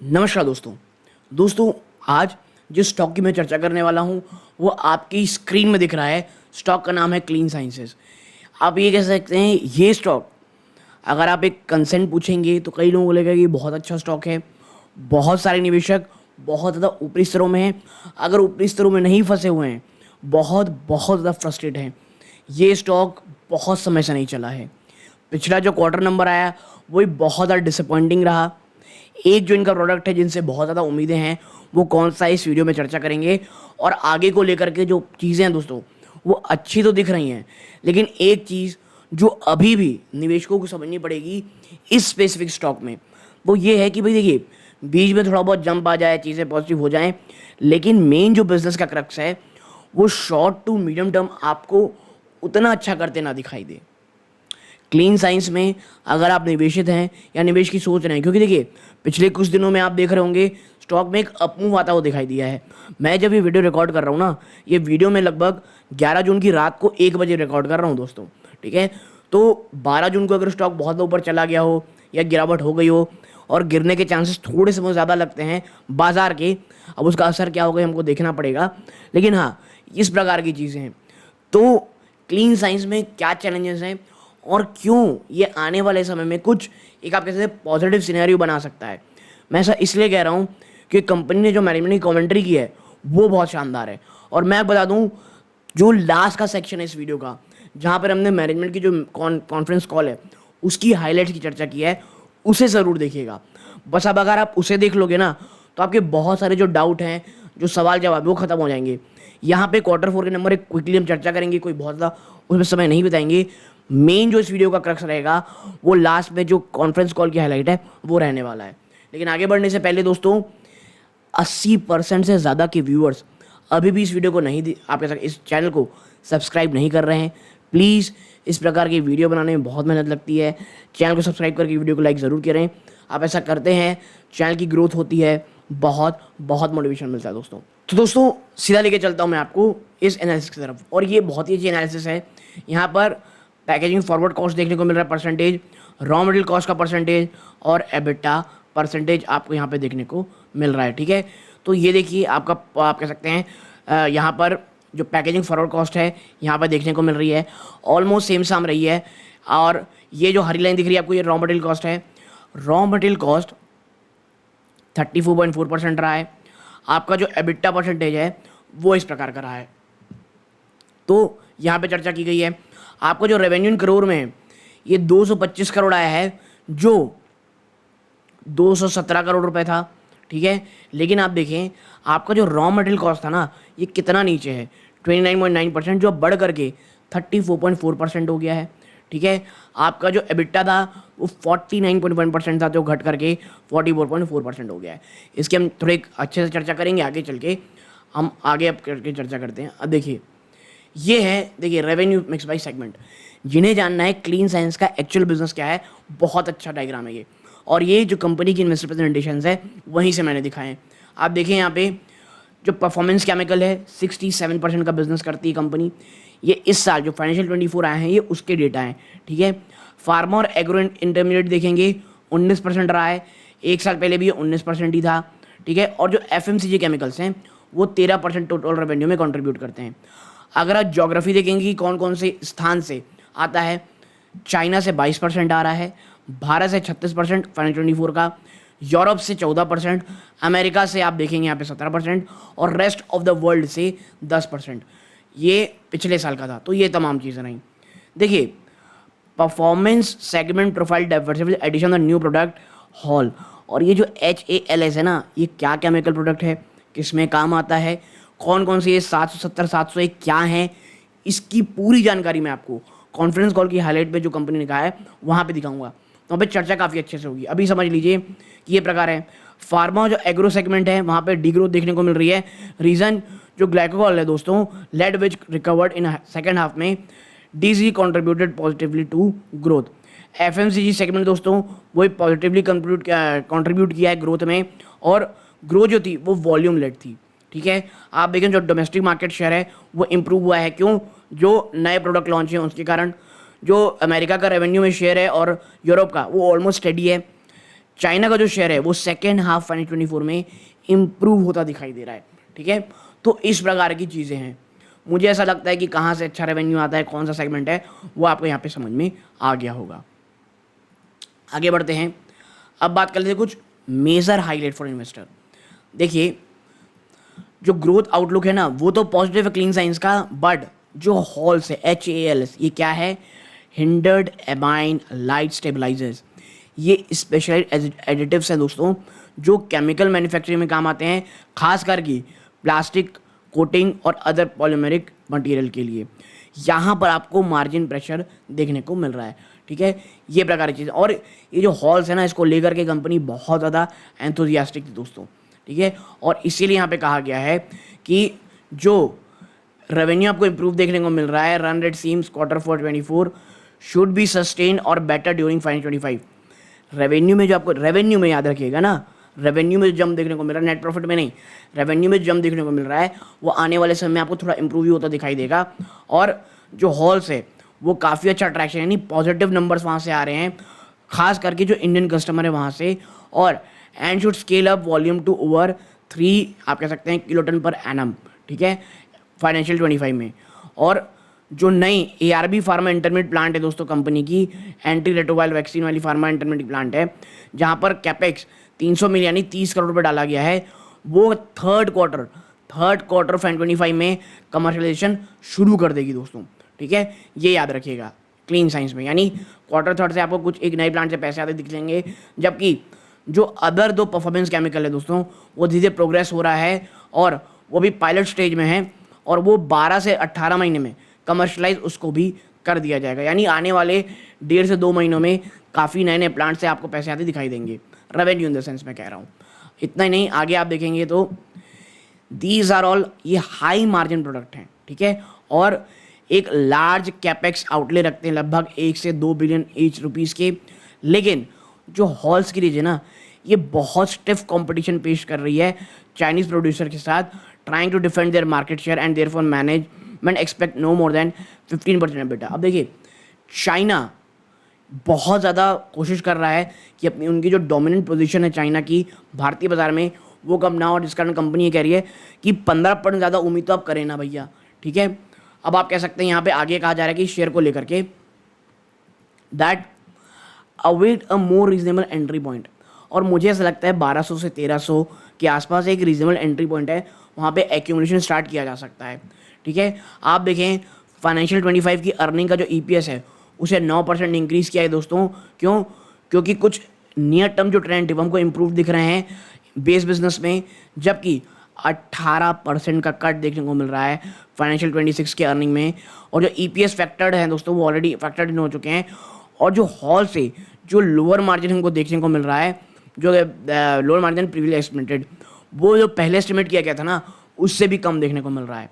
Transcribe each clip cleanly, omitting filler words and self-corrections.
नमस्कार दोस्तों आज जिस स्टॉक की मैं चर्चा करने वाला हूँ वो आपकी स्क्रीन में दिख रहा है। स्टॉक का नाम है क्लीन साइंसेस। आप ये कह सकते हैं ये स्टॉक, अगर आप एक कंसेंट पूछेंगे तो कई लोगों को लगेगा कि बहुत अच्छा स्टॉक है। बहुत सारे निवेशक बहुत ज़्यादा ऊपरी स्तरों में हैं। अगर ऊपरी स्तरों में नहीं फंसे हुए हैं, बहुत बहुत ज़्यादा फ्रस्ट्रेट हैं। ये स्टॉक बहुत समय से नहीं चला है। पिछला जो क्वार्टर नंबर आया वही बहुत ज़्यादा डिसअपॉइंटिंग रहा। एक जो इनका प्रोडक्ट है जिनसे बहुत ज़्यादा उम्मीदें हैं, वो कौन सा इस वीडियो में चर्चा करेंगे। और आगे को लेकर के जो चीज़ें हैं दोस्तों, वो अच्छी तो दिख रही हैं, लेकिन एक चीज़ जो अभी भी निवेशकों को समझनी पड़ेगी इस स्पेसिफिक स्टॉक में, वो ये है कि भाई देखिए, बीच में थोड़ा बहुत जंप आ जाए, चीज़ें पॉजिटिव हो जाएं, लेकिन मेन जो बिजनेस का क्रक्स है वो शॉर्ट टू मीडियम टर्म आपको उतना अच्छा करते ना दिखाई दे। क्लीन साइंस में अगर आप निवेशित हैं या निवेश की सोच रहे हैं, क्योंकि देखिए पिछले कुछ दिनों में आप देख रहे होंगे स्टॉक में एक अपमूव आता हुआ दिखाई दिया है। मैं जब ये वीडियो रिकॉर्ड कर रहा हूँ ना, ये वीडियो मैं लगभग 11 जून की रात को 1 बजे रिकॉर्ड कर रहा हूँ दोस्तों, ठीक है। तो 12 जून को अगर स्टॉक बहुत ऊपर चला गया हो या गिरावट हो गई हो और गिरने के चांसेस थोड़े से बहुत ज़्यादा लगते हैं बाजार के, अब उसका असर क्या होगा हमको देखना पड़ेगा। लेकिन हाँ, इस प्रकार की चीज़ें हैं। तो क्लीन साइंस में क्या चैलेंजेस हैं और क्यों ये आने वाले समय में कुछ एक आप कह सकते हैं पॉजिटिव सिनेरियो बना सकता है। मैं ऐसा इसलिए कह रहा हूँ कि कंपनी ने जो मैनेजमेंट की कमेंट्री की है वो बहुत शानदार है। और मैं बता दूँ, जो लास्ट का सेक्शन है इस वीडियो का, जहाँ पर हमने मैनेजमेंट की जो कॉन्फ्रेंस कॉल है उसकी हाईलाइट्स की चर्चा की है, उसे ज़रूर देखिएगा। बस अब अगर आप उसे देख लोगे ना, तो आपके बहुत सारे जो डाउट हैं, जो सवाल जवाब वो खत्म हो जाएंगे। यहाँ पे Q4 के नंबर एक क्विकली हम चर्चा करेंगे, कोई बहुत ज़्यादा उसमें समय नहीं बिताएंगे। मेन जो इस वीडियो का क्रक्स रहेगा वो लास्ट में जो कॉन्फ्रेंस कॉल की हाईलाइट है वो रहने वाला है। लेकिन आगे बढ़ने से पहले दोस्तों, 80% से ज़्यादा के व्यूअर्स अभी भी इस वीडियो को नहीं, आप कह सकते इस चैनल को सब्सक्राइब नहीं कर रहे हैं। प्लीज़, इस प्रकार की वीडियो बनाने में बहुत मेहनत लगती है। चैनल को सब्सक्राइब करके वीडियो को लाइक ज़रूर करें। आप ऐसा करते हैं, चैनल की ग्रोथ होती है, बहुत बहुत मोटिवेशन मिलता है दोस्तों। तो दोस्तों सीधा लेके चलता हूँ मैं आपको इस एनालिसिस की तरफ, और ये बहुत ही अच्छी एनालिसिस है। यहाँ पर पैकेजिंग फॉरवर्ड कॉस्ट देखने को मिल रहा है परसेंटेज, रॉ मटेरियल कॉस्ट का परसेंटेज और एबिटा परसेंटेज आपको यहाँ पे देखने को मिल रहा है, ठीक है। तो ये देखिए आपका, आप कह सकते हैं यहाँ पर जो पैकेजिंग फॉरवर्ड कॉस्ट है यहाँ पर देखने को मिल रही है, ऑलमोस्ट सेम साम रही है। और ये जो हरी लाइन दिख रही है आपको, ये रॉ मटेरियल कॉस्ट है। रॉ मटेरियल कॉस्ट 34.4% रहा है। आपका जो एबिटा परसेंटेज है वो इस प्रकार का रहा है। तो यहाँ पे चर्चा की गई है, आपका जो रेवेन्यू इन करोड़ में है ये 225 करोड़ आया है, जो 217 करोड़ रुपए था, ठीक है। लेकिन आप देखें आपका जो रॉ मटेरियल कॉस्ट था ना, ये कितना नीचे है, 29.9%, जो बढ़ करके 34.4% हो गया है, ठीक है। आपका जो एबिटा था वो 49.1% था, जो घट करके 44.4% हो गया है। इसकी हम थोड़े अच्छे से चर्चा करेंगे आगे चल के, हम आगे अब करके चर्चा करते हैं। अब देखिए ये है, देखिए रेवेन्यू मिक्स बाय सेगमेंट। जिन्हें जानना है क्लीन साइंस का एक्चुअल बिजनेस क्या है, बहुत अच्छा डायग्राम है ये। और ये जो कंपनी की इन्वेस्टर प्रेजेंटेशंस है वहीं से मैंने दिखाए हैं। आप देखें यहाँ पे जो परफॉर्मेंस केमिकल है 67% का बिजनेस करती है कंपनी। ये इस साल जो फाइनेंशियल 24 आए हैं ये उसके डेटा हैं, ठीक है। फार्मा और एग्रो इंटरमीडिएट देखेंगे 19% रहा है, एक साल पहले भी ये 19% ही था, ठीक है। और जो FMCG केमिकल्स हैं वो 13% टोटल रेवेन्यू में कॉन्ट्रीब्यूट करते हैं। अगर आप ज्योग्राफी देखेंगे कि कौन कौन से स्थान से आता है, चाइना से 22% आ रहा है, भारत से 36% फाइनेंशियल 24 का, यूरोप से 14%, अमेरिका से आप देखेंगे यहाँ पे 17% और रेस्ट ऑफ द वर्ल्ड से 10%। ये पिछले साल का था। तो ये तमाम चीज़ें रहीं। देखिए performance segment profile diversification addition of new product hall, और ये जो HALS है ना, ये क्या केमिकल प्रोडक्ट है, किसमें काम आता है, कौन कौन से ये 770 701 क्या हैं, इसकी पूरी जानकारी मैं आपको कॉन्फ्रेंस कॉल की हाईलाइट पे जो कंपनी ने कहा है वहाँ पे दिखाऊंगा। तो वहाँ पे चर्चा काफ़ी अच्छे से होगी। अभी समझ लीजिए कि ये प्रकार है। फार्मा जो एग्रो सेगमेंट है वहाँ पे डिग्रोथ देखने को मिल रही है। रीज़न जो ग्लाइकोल है दोस्तों, led which recovered in second half में, DG contributed positively to growth. FMCG segment दोस्तों वही पॉजिटिवली कॉन्ट्रीब्यूट किया है ग्रोथ में, और ग्रोथ जो थी वो वॉल्यूम लेड थी, ठीक है। आप देखें जो डोमेस्टिक मार्केट शेयर है वो इम्प्रूव हुआ है। क्यों? जो नए प्रोडक्ट लॉन्च हैं उसके कारण। जो अमेरिका का रेवेन्यू में शेयर है और यूरोप का वो ऑलमोस्ट स्टेडी है। चाइना का जो शेयर है वो सेकेंड हाफ 2024 में इम्प्रूव होता दिखाई दे रहा है, ठीक है। तो इस प्रकार की चीज़ें हैं। मुझे ऐसा लगता है कि कहाँ से अच्छा रेवेन्यू आता है, कौन सा सेगमेंट है, वो आपको यहाँ पे समझ में आ गया होगा। आगे बढ़ते हैं, अब बात कर लेते हैं कुछ मेजर हाईलाइट फॉर इन्वेस्टर। देखिए, जो ग्रोथ आउटलुक है ना वो तो पॉजिटिव है क्लीन साइंस का, बट जो हॉल्स है HALS, ये क्या है, हिंडर्ड एमाइन लाइट स्टेबलाइजर्स। ये स्पेशलाइज्ड एडिटिव्स हैं दोस्तों, जो केमिकल मैन्युफैक्चरिंग में काम आते हैं, खास करके प्लास्टिक कोटिंग और अदर पॉलीमेरिक मटेरियल के लिए। यहाँ पर आपको मार्जिन प्रेशर देखने को मिल रहा है, ठीक है। ये प्रकार की चीज़ें, और ये जो हॉल्स है ना, इसको लेकर के कंपनी बहुत ज़्यादा एंथुजियास्टिक थी दोस्तों, ठीक है। और इसीलिए यहाँ पे कहा गया है कि जो रेवेन्यू आपको इंप्रूव देखने को मिल रहा है, run rate seems Q4 2024 should be sustain और बेटर ड्यूरिंग 2025। रेवेन्यू में जो आपको, रेवेन्यू में याद रखिएगा ना, रेवेन्यू में जो जंप देखने को मिल रहा है, नेट प्रॉफिट में नहीं, रेवेन्यू में जंप देखने को मिल रहा है, वो आने वाले समय में आपको थोड़ा इंप्रूव ही होता दिखाई देगा। और जो हॉल्स है वो काफ़ी अच्छा अट्रैक्शन, यानी पॉजिटिव नंबर्स वहाँ से आ रहे हैं, खास करके जो इंडियन कस्टमर है वहाँ से। और and should scale up volume to over 3 आप कह सकते हैं किलोटन पर एनम, ठीक है, फाइनेंशियल 25 में। और जो नई ARB फार्मा इंटरमीडिएट प्लांट है दोस्तों कंपनी की, एंटी रेट्रोवायरल वैक्सीन वाली फार्मा इंटरमीडिएट प्लांट है, जहाँ पर कैपेक्स 300 मिलियन यानी 30 करोड़ रुपये डाला गया है, वो थर्ड क्वार्टर 2025 में कमर्शलाइजेशन शुरू कर देगी दोस्तों, ठीक है। ये याद रखिएगा क्लीन साइंस में, यानी Q3 से आपको कुछ एक नए प्लांट से पैसे आते दिख लेंगे, जबकि जो अदर 2 परफॉर्मेंस केमिकल है दोस्तों वो धीरे धीरे प्रोग्रेस हो रहा है, और वो भी पायलट स्टेज में है, और वो 12 से 18 महीने में कमर्शलाइज उसको भी कर दिया जाएगा। यानी आने वाले 1.5 से 2 महीनों में काफ़ी नए नए प्लांट से आपको पैसे आते दिखाई देंगे, रेवेन्यू इन द सेंस मैं कह रहा हूँ। इतना ही नहीं, आगे आप देखेंगे तो दीज आर ऑल, ये हाई मार्जिन प्रोडक्ट हैं, ठीक है, और एक लार्ज कैपेक्स आउटले रखते हैं, लगभग 1 से 2 बिलियन ईच रुपीज़ के। लेकिन जो हॉल्स की रीज है ना, ये बहुत स्टिफ कंपटीशन पेश कर रही है चाइनीज़ प्रोड्यूसर के साथ, trying to defend their market share and therefore management expect no more than 15% EBITDA। अब देखिए, चाइना बहुत ज़्यादा कोशिश कर रहा है कि अपनी, उनकी जो डोमिनेंट पोजीशन है चाइना की भारतीय बाजार में, वो कम ना हो, जिस कारण कंपनी ये कह रही है कि 15% ज़्यादा उम्मीद तो आप करें ना भैया, ठीक है। अब आप कह सकते हैं यहाँ पे आगे कहा जा रहा है कि शेयर को लेकर के, that await a more reasonable entry point. और मुझे ऐसा लगता है 1200 से 1300 के आसपास एक रीजनेबल एंट्री पॉइंट है, वहाँ पे एक्यूमुलेशन स्टार्ट किया जा सकता है, ठीक है। आप देखें फाइनेंशियल 25 की अर्निंग का जो EPS है उसे 9% इंक्रीज़ किया है दोस्तों। क्यों? क्योंकि कुछ नियर टर्म जो ट्रेंड है वो हमको इम्प्रूव दिख रहे हैं बेस बिजनेस में, जबकि 18% का कट देखने को मिल रहा है फाइनेंशियल 26 के अर्निंग में। और जो EPS फैक्टर्ड हैं दोस्तों वो ऑलरेडी फैक्टर्ड इन हो चुके हैं। और जो हॉल से जो लोअर मार्जिन हमको देखने को मिल रहा है, जो लोअर मार्जिन प्रीवियसली एस्टिमेटेड, वो जो पहले एस्टिमेट किया गया था ना उससे भी कम देखने को मिल रहा है।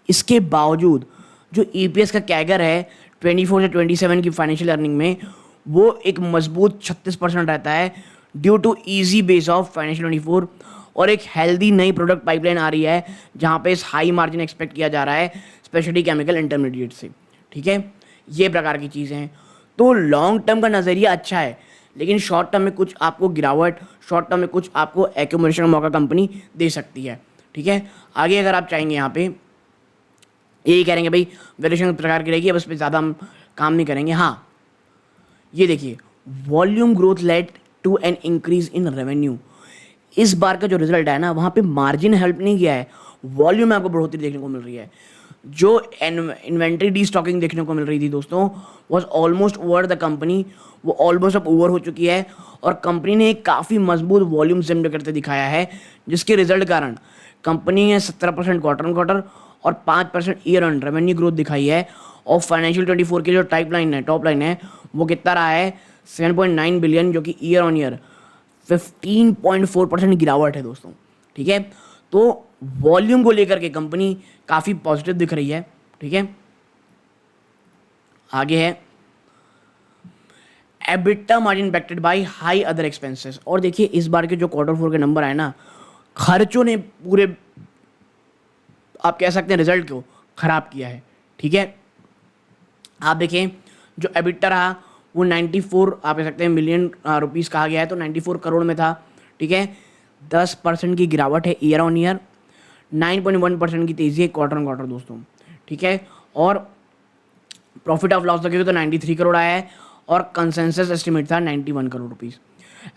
इसके बावजूद जो EPS का कैगर है 24 से 27 की फाइनेंशियल अर्निंग में, वो एक मजबूत 36% रहता है, due to easy base of financial 24। और एक हेल्दी नई प्रोडक्ट पाइपलाइन आ रही है जहाँ पे इस हाई मार्जिन एक्सपेक्ट किया जा रहा है स्पेशली केमिकल इंटरमीडिएट से, ठीक है। ये प्रकार की चीज़ें हैं। तो लॉन्ग टर्म का नज़रिया अच्छा है, लेकिन शॉर्ट टर्म में कुछ आपको गिरावट, शॉर्ट टर्म में कुछ आपको एक्यूमुलेशन का मौका कंपनी दे सकती है, ठीक है। आगे अगर आप चाहेंगे यहाँ पे यही करेंगे भाई वैल्यूएशन प्रकार की रहेगी, अब इस पर ज़्यादा हम काम नहीं करेंगे। हाँ, ये देखिए, volume growth led to an increase in revenue. इस बार का जो रिजल्ट है ना, वहाँ पे मार्जिन हेल्प नहीं किया है, वॉल्यूम में आपको बढ़ोतरी देखने को मिल रही है। जो इन्वेंट्री डी स्टॉकिंग देखने को मिल रही थी दोस्तों was almost over the company, वो ऑलमोस्ट अब ओवर हो चुकी है। और कंपनी ने एक काफ़ी मजबूत वॉल्यूम जनरेट करते दिखाया है, जिसके रिजल्ट कारण कंपनी ने 17% क्वार्टर ऑन क्वार्टर और 5% ईयर ऑन रेवेन्यू ग्रोथ दिखाई है। और फाइनेंशियल 24 की जो टॉप लाइन है वो कितना रहा है 7.9 बिलियन, जो कि ईयर ऑन ईयर 15.4% गिरावट है दोस्तों, ठीक है। तो वॉल्यूम को लेकर के कंपनी काफ़ी पॉजिटिव दिख रही है, ठीक है। आगे है EBITDA margin impacted by high other expenses. और देखिए इस बार के जो Q4 के नंबर आए ना, खर्चों ने पूरे आप कह सकते हैं रिजल्ट को खराब किया है, ठीक है। आप देखें जो एबिटा रहा वो 94 आप कह सकते हैं मिलियन रुपीज़ कहा गया है, तो 94 करोड़ में था। ठीक है, 10% की गिरावट है ईयर ऑन ईयर, 9.1% की तेज़ी है क्वार्टर ऑन क्वार्टर दोस्तों। ठीक है, और प्रॉफिट ऑफ लॉस लगेगा तो 93 करोड़ आया है और कंसेंसस एस्टिमेट था 91 करोड़ रुपीज़।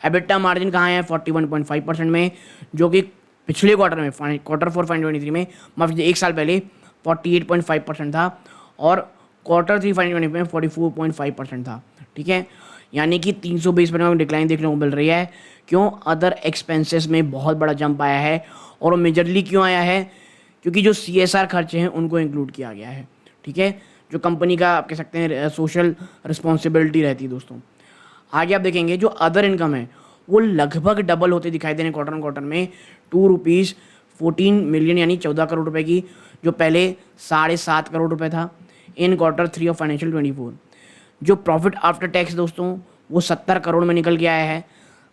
एबिटा मार्जिन कहाँ है 41.5% में, जो कि पिछले क्वार्टर में क्वार्टर 4 2023 में माफ कीजिए 1 साल पहले 48.5% था और क्वार्टर 3 2020 में 44.5% था। ठीक है, यानी कि 320% में डिक्लाइन देखने को मिल रही है। क्यों? अदर एक्सपेंसेस में बहुत बड़ा जंप आया है और वो मेजरली क्यों आया है? क्योंकि जो CSR खर्चे हैं उनको इंक्लूड किया गया है। ठीक है, जो कंपनी का आप कह सकते हैं सोशल रिस्पॉन्सिबिलिटी रहती है दोस्तों। आगे आप देखेंगे जो अदर इनकम है वो लगभग डबल होते दिखाई दे रहे हैं क्वार्टर ऑन क्वार्टर में, ₹214 मिलियन यानी 14 करोड़ रुपए की, जो पहले 7.5 करोड़ रुपए था इन क्वार्टर 3 ऑफ फाइनेंशियल 24। जो प्रॉफिट आफ्टर टैक्स दोस्तों वो 70 करोड़ में निकल के आया है,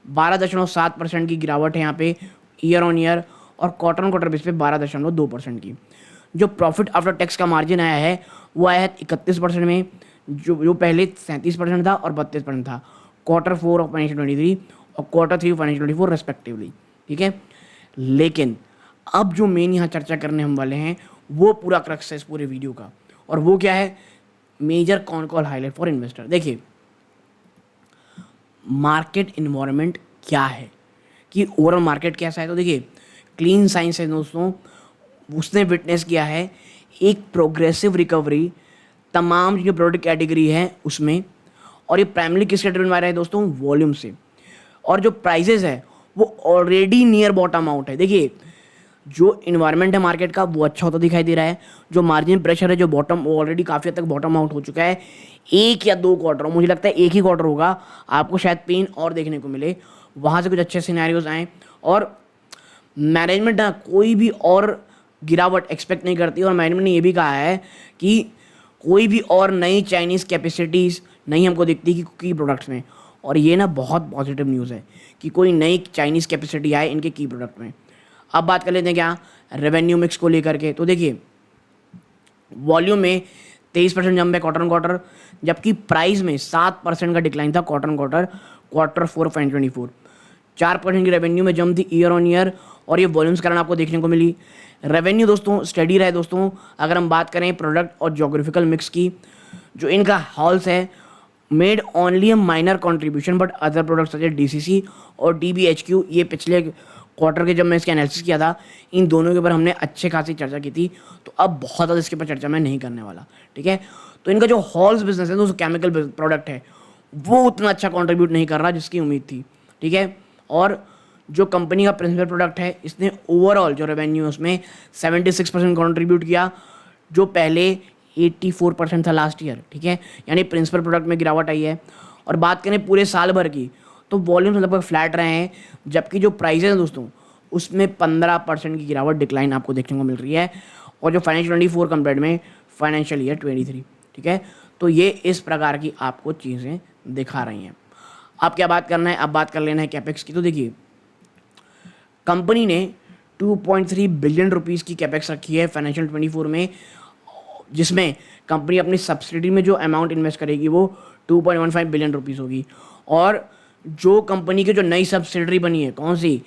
12.7% की गिरावट है यहाँ पे ईयर ऑन ईयर और क्वार्टर ऑन क्वार्टर बेस पे 12.2% की। जो प्रॉफिट आफ्टर टैक्स का मार्जिन आया है वो आया है 31% में, जो पहले 37% था और 32% था क्वार्टर 4 ऑफ फाइनेंशियल 23 और क्वार्टर 3 फाइनेंशियल 24 रेस्पेक्टिवली। ठीक है, लेकिन अब जो मेन यहाँ चर्चा करने हम वाले हैं वो पूरा क्रक्स है इस पूरे वीडियो का, और वो क्या है? Major con call highlight for investor. देखिए मार्केट इन्वायरमेंट क्या है कि ओवरऑल मार्केट कैसा है, तो देखिए क्लीन साइंस है दोस्तों, उसने विटनेस किया है एक प्रोग्रेसिव रिकवरी तमाम जो प्रोडक्ट कैटेगरी है उसमें, और ये प्राइमरी किसके ड्रिवन आ रहा है दोस्तों? वॉल्यूम से। और जो प्राइजेस है वो ऑलरेडी नियर बॉटम आउट है। देखिए जो इन्वायरमेंट है मार्केट का वो अच्छा होता दिखाई दे रहा है, जो मार्जिन प्रेशर है जो बॉटम वो ऑलरेडी काफ़ी हद तक बॉटम आउट हो चुका है। 1 या 2 क्वार्टर, मुझे लगता है 1 ही क्वार्टर होगा, आपको शायद पेन और देखने को मिले, वहाँ से कुछ अच्छे सिनेरियोज आएँ और मैनेजमेंट ना कोई भी और गिरावट एक्सपेक्ट नहीं करती। और मैनेजमेंट ने ये भी कहा है कि कोई भी और नई चाइनीज़ कैपेसिटीज़ नहीं हमको दिखती कि की प्रोडक्ट्स में, और ये ना बहुत पॉजिटिव न्यूज़ है कि कोई नई चाइनीज़ कैपेसिटी आए इनके की प्रोडक्ट में। अब बात कर लेते हैं क्या रेवेन्यू मिक्स को लेकर के, तो देखिए वॉल्यूम में 23% जंप है क्वार्टर ऑन क्वार्टर, जबकि प्राइस में 7% का डिक्लाइन था क्वार्टर ऑन क्वार्टर, क्वार्टर 4 2024। 4% की रेवेन्यू में जंप थी ईयर ऑन ईयर, और ये वॉल्यूम्स कारण आपको देखने को मिली। रेवेन्यू दोस्तों स्टडी रहा है दोस्तों। अगर हम बात करें प्रोडक्ट और जोग्राफिकल मिक्स की, जो इनका हॉल्स है made only a minor contribution but other products such as DCC और DBHQ, ये पिछले क्वार्टर के जब मैं इसका एनालिसिस किया था इन दोनों के ऊपर हमने अच्छे खासी चर्चा की थी, तो अब बहुत ज़्यादा इसके ऊपर चर्चा मैं नहीं करने वाला। ठीक है, तो इनका जो हॉल्स बिजनेस है दोस्तों केमिकल प्रोडक्ट है वो उतना अच्छा कॉन्ट्रीब्यूट नहीं कर रहा जिसकी उम्मीद थी। ठीक है, और जो कंपनी का प्रिंसिपल प्रोडक्ट है इसने ओवरऑल जो रेवेन्यू है उसमें 76% कॉन्ट्रीब्यूट किया, जो पहले 84% था लास्ट ईयर। ठीक है, यानी प्रिंसिपल प्रोडक्ट में गिरावट आई है। और बात करें पूरे साल भर की तो वॉल्यूम्स लगभग फ्लैट रहे हैं, जबकि जो प्राइजेस हैं दोस्तों उसमें 15% की गिरावट डिक्लाइन आपको देखने को मिल रही है, और जो फाइनेंशियल 24 कंपेयर में फाइनेंशियल ईयर 23। ठीक है, तो ये इस प्रकार की आपको चीज़ें दिखा रही हैं। अब क्या बात करना है? अब बात कर लेना है कैपेक्स की। तो देखिए कंपनी ने 2.3 बिलियन रुपीज़ की कैपेक्स रखी है फाइनेंशियल 24 में, जिसमें कंपनी अपनी सब्सिडी में जो अमाउंट इन्वेस्ट करेगी वो 2.15 बिलियन रुपीज़ होगी। और जो कंपनी की जो नई सब्सिडरी बनी है, कौन सी?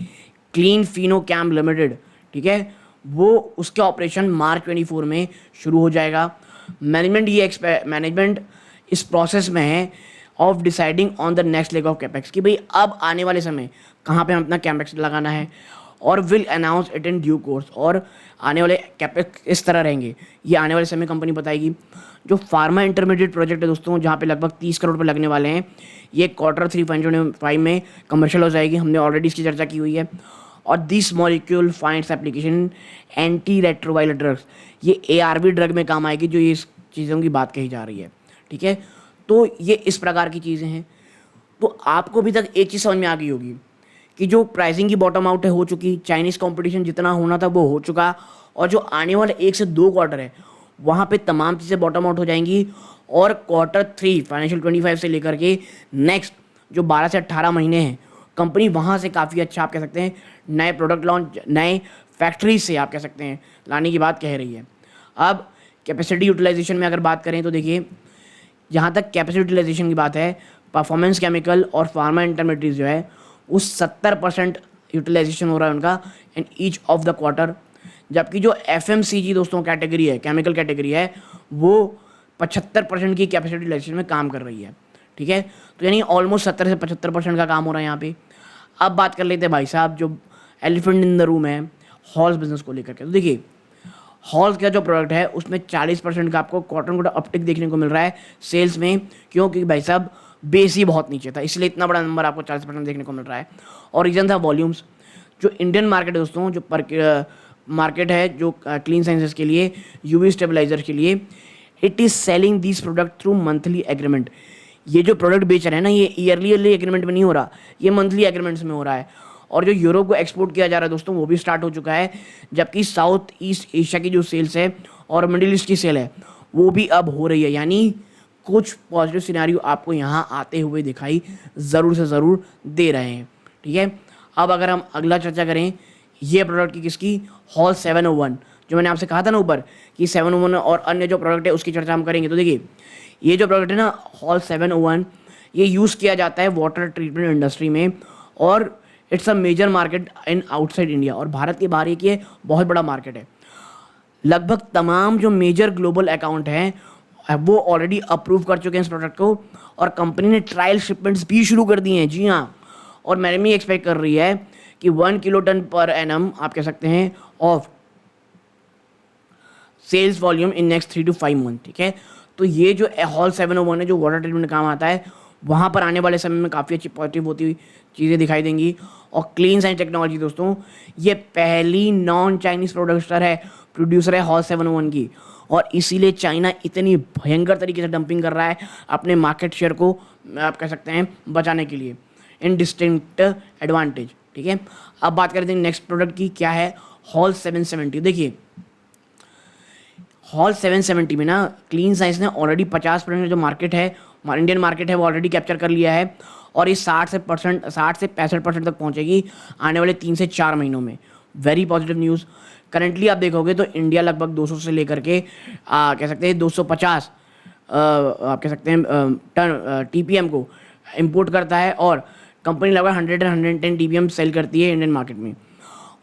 Clean Fino Chem Limited. ठीक है, वो उसके ऑपरेशन मार्च 24 में शुरू हो जाएगा। मैनेजमेंट इस प्रोसेस में है of deciding on the next leg of capex कि भाई अब आने वाले समय कहाँ पे हम अपना कैपेक्स लगाना है, और will announce it in due course. और आने वाले कैपेक्स इस तरह रहेंगे, ये आने वाले समय कंपनी बताएगी। जो फार्मा इंटरमीडिएट प्रोजेक्ट है दोस्तों, जहाँ पे लगभग 30 करोड़ रुपये लगने वाले हैं, ये क्वार्टर 3 2025 में कमर्शियल हो जाएगी, हमने ऑलरेडी इसकी चर्चा की हुई है। और this molecule finds application anti retroviral drugs, ये ARV ड्रग में काम आएगी, जो ये चीज़ों की बात कही जा रही है। ठीक है, तो ये इस प्रकार की चीज़ें हैं। तो आपको अभी तक एक चीज़ समझ में आ गई होगी कि जो प्राइसिंग की बॉटम आउट है हो चुकी, चाइनीज़ कंपटीशन जितना होना था वो हो चुका, और जो आने वाले 1 से 2 क्वार्टर है वहाँ पे तमाम चीज़ें बॉटम आउट हो जाएंगी। और क्वार्टर 3 फाइनेंशियल 25 से लेकर के नेक्स्ट जो 12 से 18 महीने हैं, कंपनी वहाँ से काफ़ी अच्छा आप कह सकते हैं नए प्रोडक्ट लॉन्च, नए फैक्ट्री से आप कह सकते हैं लाने की बात कह रही है। अब कैपेसिटी यूटिलाइजेशन में अगर बात करें तो देखिए जहाँ तक कैपेसिटी यूटिलाइजेशन की बात है, परफॉर्मेंस केमिकल और फार्मा इंटरमीडिएट जो है उस 70% यूटिलाइजेशन हो रहा है उनका in each of the quarter. जबकि जो FMCG दोस्तों कैटेगरी है, केमिकल कैटेगरी है, वो 75% की कैपेसिटी यूटिलाइजेशन में काम कर रही है। ठीक है, तो यानी ऑलमोस्ट 70 से 75% का काम हो रहा है यहाँ पे। अब बात कर लेते हैं भाई साहब जो एलिफेंट इन द रूम है, हॉल्स बिजनेस को लेकर के। तो देखिए हॉल्स का जो प्रोडक्ट है उसमें 40% का आपको क्वार्टर क्वार्टर अपटिक देखने को मिल रहा है सेल्स में, क्योंकि भाई साहब बेस ही बहुत नीचे था, इसलिए इतना बड़ा नंबर आपको 40% देखने को मिल रहा है। और रीजन था वॉल्यूम्स। जो इंडियन मार्केट है दोस्तों, जो मार्केट है जो क्लीन साइंसेस के लिए, यूवी स्टेबलाइजर के लिए, it is selling this product through monthly agreement. ये जो प्रोडक्ट बेच रहे हैं ना, ये ईयरली एग्रीमेंट में नहीं हो रहा, ये मंथली एग्रीमेंट्स में हो रहा है। और जो यूरोप को एक्सपोर्ट किया जा रहा है दोस्तों, वो भी स्टार्ट हो चुका है। जबकि साउथ ईस्ट एशिया की जो सेल्स है और मिडिल ईस्ट की सेल है वो भी अब हो रही है। यानी कुछ पॉजिटिव सिनेरियो आपको यहाँ आते हुए दिखाई ज़रूर से ज़रूर दे रहे हैं। ठीक है, अब अगर हम अगला चर्चा करें ये प्रोडक्ट की, किसकी, हॉल 701, जो मैंने आपसे कहा था ना ऊपर कि 701 और अन्य जो प्रोडक्ट है उसकी चर्चा हम करेंगे। तो देखिए ये जो प्रोडक्ट है ना हॉल 701, ये यूज़ किया जाता है वाटर ट्रीटमेंट इंडस्ट्री में, और it's a major market in outside India. और भारत के बाहर ये बहुत बड़ा मार्केट है। लगभग तमाम जो मेजर ग्लोबल अकाउंट हैं वो ऑलरेडी अप्रूव कर चुके हैं इस प्रोडक्ट को, और कंपनी ने ट्रायल शिपमेंट्स भी शुरू कर दिए हैं। जी हाँ, और मैंने भी एक्सपेक्ट कर रही है कि 1 किलो टन पर एनम आप कह सकते हैं of sales volume in next 3 to 5 month. ठीक है, तो ये जो हॉल 701 है जो वाटर ट्रीटमेंट में काम आता है, वहाँ पर आने वाले समय में काफ़ी अच्छी पॉजिटिव होती हुई चीज़ें दिखाई देंगी। और क्लीन साइंस टेक्नोलॉजी दोस्तों, ये पहली नॉन चाइनीज़ प्रोड्यूसर है हॉल 701 की, और इसीलिए चाइना इतनी भयंकर तरीके से डंपिंग कर रहा है अपने मार्केट शेयर को, आप कह सकते हैं, बचाने के लिए, इन डिस्टिंक्ट एडवांटेज। ठीक है, अब बात करते हैं नेक्स्ट प्रोडक्ट की, क्या है हॉल 770। देखिए हॉल 770 में ना क्लीन साइंस ने ऑलरेडी 50% जो मार्केट है, इंडियन मार्केट है, वो ऑलरेडी कैप्चर कर लिया है, और ये 60 से 65% तक पहुंचेगी आने वाले 3 से 4 महीनों में। Very positive news. करंटली आप देखोगे तो इंडिया लगभग 200 से लेकर के कह सकते हैं 250 आप कह सकते हैं टन TPM को इंपोर्ट करता है, और कंपनी लगभग 100 और 110 TPM सेल करती है इंडियन मार्केट में।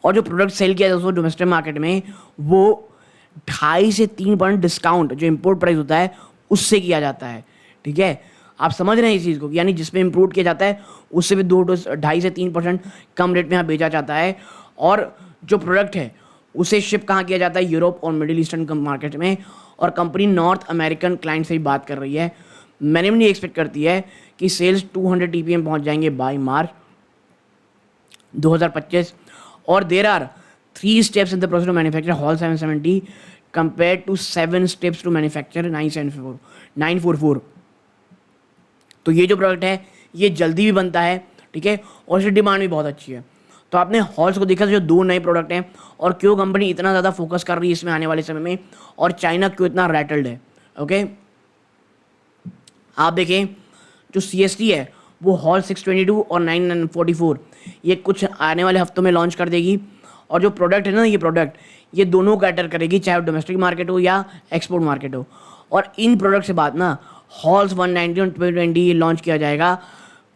और जो प्रोडक्ट सेल किया जाता है दोस्तों डोमेस्टिक मार्केट में, वो 2.5 से 3% डिस्काउंट जो इम्पोर्ट प्राइस होता है उससे किया जाता है। ठीक है, आप समझ रहे हैं इस चीज़ को, यानी जिसमें इम्पोर्ट किया जाता है उससे भी 2.5 से 3% कम रेट में यहाँ बेचा जाता है। और जो प्रोडक्ट है उसे शिप कहाँ किया जाता है, यूरोप और मिडिल ईस्टर्न मार्केट में, और कंपनी नॉर्थ अमेरिकन क्लाइंट से ही बात कर रही है। मैंने भी नहीं एक्सपेक्ट करती है कि सेल्स 200 TPM पहुँच जाएंगे बाई मार्च 2025। और there are 3 steps in the process to manufacture Hall 770 compared to 7 steps to manufacture 944। तो ये जो प्रोडक्ट है ये जल्दी भी बनता है। ठीक है, और इसकी डिमांड भी बहुत अच्छी है। तो आपने हॉल्स को देखा जो 2 नए प्रोडक्ट हैं, और क्यों कंपनी इतना ज़्यादा फोकस कर रही है इसमें आने वाले समय में, और चाइना क्यों इतना रैटल्ड है। ओके, आप देखें जो CST है वो हॉल 622 और 944 ये कुछ आने वाले हफ्तों में लॉन्च कर देगी। और जो प्रोडक्ट है ना, ये प्रोडक्ट ये दोनों कैटर करेगी, चाहे डोमेस्टिक मार्केट हो या एक्सपोर्ट मार्केट हो। और इन प्रोडक्ट से बाद ना हॉल्स 190 और 220 लॉन्च किया जाएगा,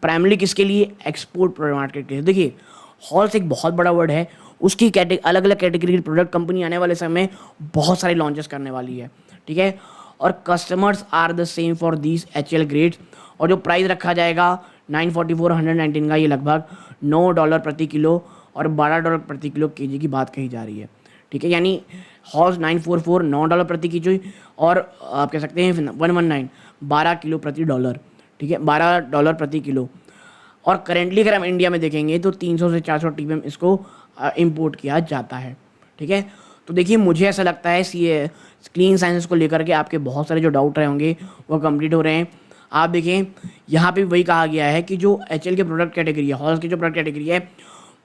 प्राइमरी किसके लिए, एक्सपोर्ट मार्केट के लिए। देखिए हॉल्स एक बहुत बड़ा वर्ड है, उसकी अलग अलग कैटेगरी के प्रोडक्ट कंपनी आने वाले समय में बहुत सारे लॉन्चेस करने वाली है। ठीक है, और customers are the same for these HL grades. और जो प्राइस रखा जाएगा 944 119 का, ये लगभग $9 प्रति किलो और $12 प्रति किलो केजी की बात कही जा रही है। ठीक है, यानी हॉर्स 944 $9 प्रति केजी, और आप कह सकते हैं 119 12 किलो प्रति डॉलर। ठीक है, $12 प्रति किलो। और करेंटली अगर हम इंडिया में देखेंगे तो 300 से 400 TPM इसको इंपोर्ट किया जाता है। ठीक है, तो देखिए मुझे ऐसा लगता है क्लीन साइंसेस को लेकर के आपके बहुत सारे जो डाउट रहे होंगे वो कंप्लीट हो रहे हैं। आप देखें यहाँ पे वही कहा गया है कि जो HL के प्रोडक्ट कैटेगरी है, हॉल्स की जो प्रोडक्ट कैटेगरी है,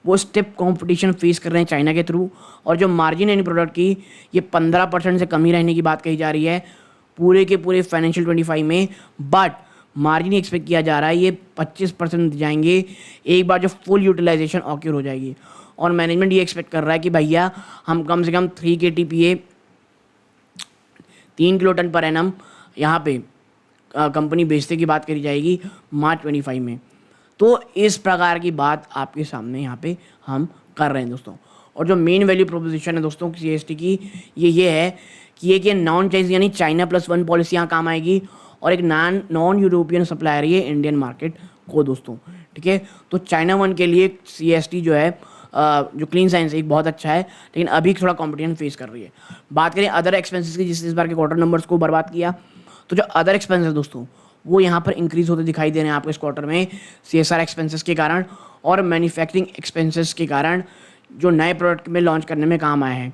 वो स्टेप कंपटीशन फेस कर रहे हैं चाइना के थ्रू, और जो मार्जिन है इन प्रोडक्ट की ये 15% से कम ही रहने की बात कही जा रही है पूरे के पूरे फाइनेंशियल 25 में। बट मार्जिन एक्सपेक्ट किया जा रहा है ये 25% जाएंगे एक बार जो फुल यूटिलाइजेशन ऑक्यूर हो जाएगी। और मैनेजमेंट ये एक्सपेक्ट कर रहा है कि भैया हम कम से कम 3 KTPA 3 किलो टन पर एनम यहाँ पे कंपनी बेचने की बात करी जाएगी मार्च 25 में। तो इस प्रकार की बात आपके सामने यहाँ पे हम कर रहे हैं दोस्तों। और जो मेन वैल्यू प्रोपोजिशन है दोस्तों CST की, ये है कि एक ये नॉन चाइनीज यानी चाइना प्लस वन पॉलिसी यहाँ काम आएगी, और एक नॉन यूरोपियन सप्लायर है इंडियन मार्केट को दोस्तों, ठीक है। तो चाइना वन के लिए CST जो है जो क्लीन साइंस एक बहुत अच्छा है, लेकिन अभी थोड़ा कंपटीशन फेस कर रही है। बात करें अदर एक्सपेंसेस की, जिस इस बार के क्वार्टर नंबर्स को बर्बाद किया, तो जो अदर एक्सपेंसेस दोस्तों वो यहाँ पर इंक्रीज होते दिखाई दे रहे हैं आपको इस क्वार्टर में, CSR एक्सपेंसेस के कारण और मैन्युफैक्चरिंग एक्सपेंसेस के कारण, जो नए प्रोडक्ट में लॉन्च करने में काम आए हैं।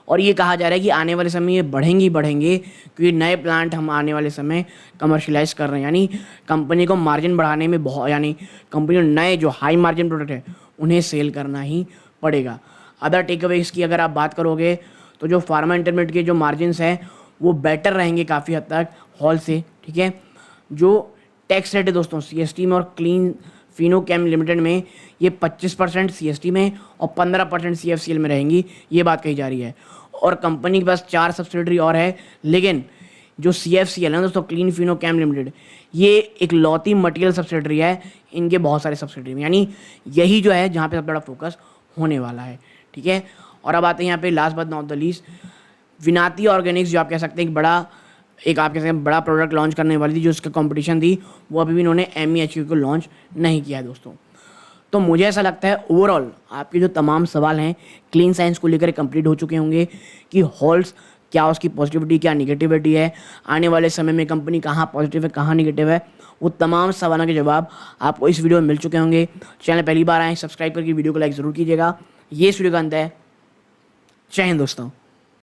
और ये कहा जा रहा है कि आने वाले समय ये बढ़ेंगे क्योंकि नए प्लांट हम आने वाले समय कमर्शियलाइज कर रहे हैं, यानी कंपनी को मार्जिन बढ़ाने में बहुत, यानी कंपनी को नए जो हाई मार्जिन प्रोडक्ट है उन्हें सेल करना ही पड़ेगा। अदर टेकअवेज की अगर आप बात करोगे तो जो फार्मा इंटरमीडिएट के जो मार्जिन्स हैं वो बेटर रहेंगे काफ़ी हद तक हॉल से, ठीक है। जो टैक्स रेट है दोस्तों CST में और क्लीन फिनोकेम लिमिटेड में, ये 25% CST में और 15% CFCL में रहेंगी, ये बात कही जा रही है। और कंपनी के पास 4 सब्सिडरी और है, लेकिन जो CFCL है ना दोस्तों, क्लीन फिनोकेम लिमिटेड, ये एक लौती मटेरियल सब्सिडरी है इनके बहुत सारे सब्सिडरी में, यानी यही जो है जहाँ पे सबसे बड़ा फोकस होने वाला है, ठीक है। और अब आते हैं यहाँ पे last but not the least, Vinati Organics, जो आप कह सकते हैं आप कह सकते हैं बड़ा प्रोडक्ट लॉन्च करने वाली थी, जो उसका कंपटीशन थी, वो अभी भी इन्होंने MEHQ को लॉन्च नहीं किया है दोस्तों। तो मुझे ऐसा लगता है ओवरऑल आपके जो तमाम सवाल हैं क्लीन साइंस को लेकर कंप्लीट हो चुके होंगे कि हॉल्स क्या, उसकी पॉजिटिविटी क्या निगेटिविटी है, आने वाले समय में कंपनी कहाँ पॉजिटिव है कहाँ निगेटिव है, वो तमाम सवालों के जवाब आपको इस वीडियो में मिल चुके होंगे। चैनल पहली बार आए, सब्सक्राइब करके वीडियो को लाइक ज़रूर कीजिएगा। ये इस वीडियो का अंत है। जय हिंद दोस्तों।